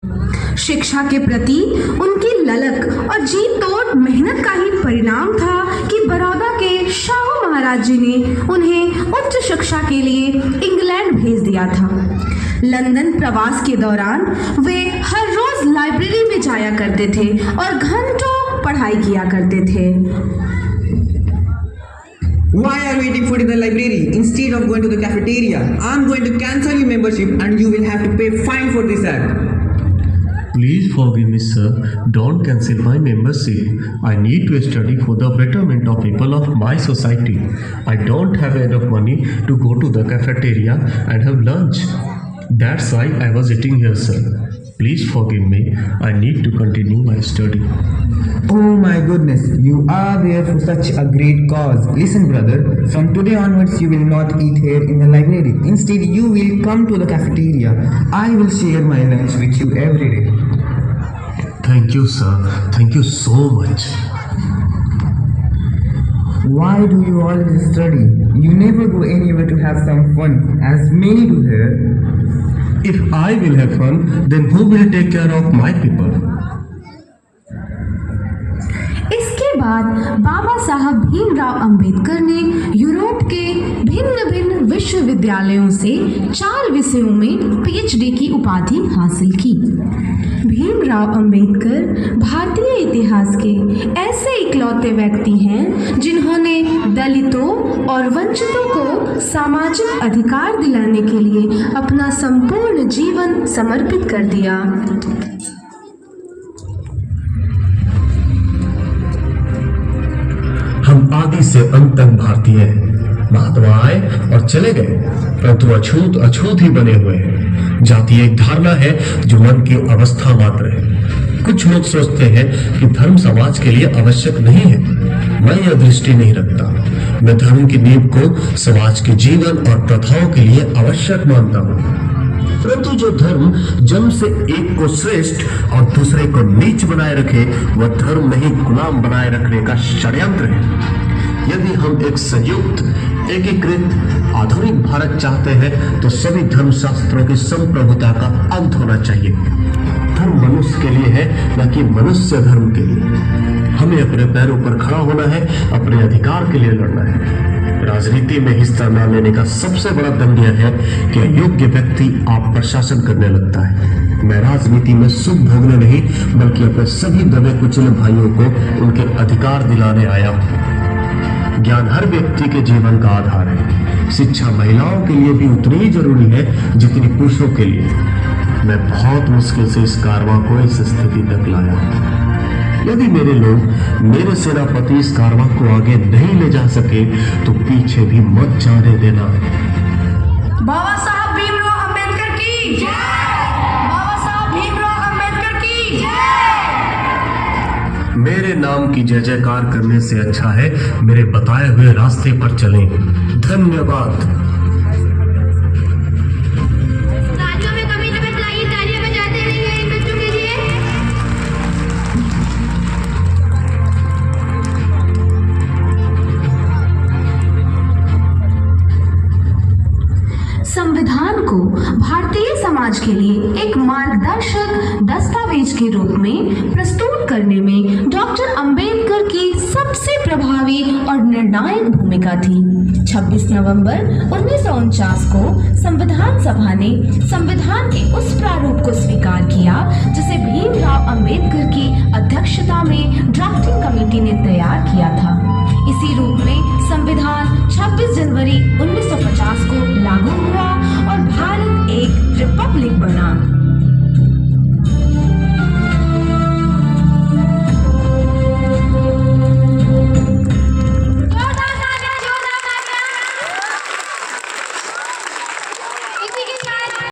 शिक्षा के प्रति उनकी ललक और जी तोड़ मेहनत का ही परिणाम था कि बड़ौदा के शाहू महाराज जी ने उन्हें उच्च शिक्षा के लिए इंग्लैंड भेज दिया था। लंदन प्रवास के दौरान वे हर रोज लाइब्रेरी में जाया करते थे और घंटों पढ़ाई किया करते थे। Why are you eating food in the library instead of going to the cafeteria? I'm going to cancel your membership and you will have to pay fine for this act. Please forgive me, sir. Don't cancel my membership. I need to study for the betterment of people of my society. I don't have enough money to go to the cafeteria and have lunch. That's why I was eating here, sir. Please forgive me. I need to continue my study. Oh my goodness, you are there for such a great cause. Listen, brother, from today onwards you will not eat here in the library. Instead, you will come to the cafeteria. I will share my lunch with you every day. Thank you, sir. Thank you so much. Why do you always study? You never go anywhere to have some fun, as many do here. If I will have fun, then who will take care of my people? इसके बाद बाबा साहब भीमराव अंबेडकर ने Europe के भिन्न भिन्न विश्वविद्यालयों से 4 विषयों में पीएचडी की उपाधि हासिल की। भीमराव अंबेडकर भारतीय इतिहास के ऐसे इकलौते व्यक्ति हैं जिन्होंने दलितों और वंचितों को सामाजिक अधिकार दिलाने के लिए अपना संपूर्ण जीवन समर्पित कर दिया। हम आदि से अंत तक भारतीय हैं। महात्मा आए और चले गए, परंतु अछूत अछूत ही बने हुए हैं। जाति एक धारणा है जो मन की अवस्था मात्र है। कुछ लोग सोचते हैं कि धर्म समाज के लिए आवश्यक नहीं है। मैं यह दृष्टि नहीं रखता। मैं धर्म की नींव को समाज के जीवन और प्रथाओं के लिए आवश्यक मानता हूँ। परंतु जो धर्म जन्म से एक को श्रेष्ठ और दूसरे को नीच बनाए रखे, वह धर्म नहीं गुलाम बनाए रखने का षड्यंत्र है। यदि हम एक संयुक्त एकीकृत आधुनिक भारत चाहते हैं तो सभी धर्मशास्त्रों की संप्रभुता का अंत होना चाहिए। धर्म मनुष्य के लिए है, न कि मनुष्य धर्म के लिए। हमें अपने पैरों पर खड़ा होना है, अपने अधिकार के लिए लड़ना है। राजनीति में हिस्सा न लेने का सबसे बड़ा दंड यह है कि अयोग्य व्यक्ति आप पर शासन करने लगता है। मैं राजनीति में सुख भोगने नहीं, बल्कि अपने सभी दबे कुचले भाइयों को उनके अधिकार दिलाने आया हूँ। ज्ञान हर व्यक्ति के जीवन का आधार है। शिक्षा महिलाओं के लिए भी उतनी ही जरूरी है जितनी पुरुषों के लिए। मैं बहुत मुश्किल से इस कारवां को इस स्थिति तक लाया। यदि मेरे लोग, मेरे सेनापति इस कारवां को आगे नहीं ले जा सके तो पीछे भी मत जाने देना। बाबा साहब भीमराव अंबेडकर की जय! बाबा साहब भीमराव अंबेडकर की जय! मेरे नाम की जय जयकार करने से अच्छा है मेरे बताए हुए रास्ते पर चलें। धन्यवाद। तालियों में कमी न बतलाइए, तालियां बजाते रहिए इन बच्चों के लिए। संविधान को भारतीय समाज के लिए एक मार्गदर्शक दस्तावेज के रूप में प्रस्तुत करने में डॉक्टर अंबेडकर की सबसे प्रभावी और निर्णायक भूमिका थी। 26 नवंबर 1949 को संविधान सभा ने संविधान के उस प्रारूप को स्वीकार किया जिसे भीमराव अंबेडकर की अध्यक्षता में ड्राफ्टिंग कमेटी ने तैयार किया था। इसी रूप में संविधान 26 जनवरी 1950 को लागू हुआ और भारत एक रिपब्लिक बना।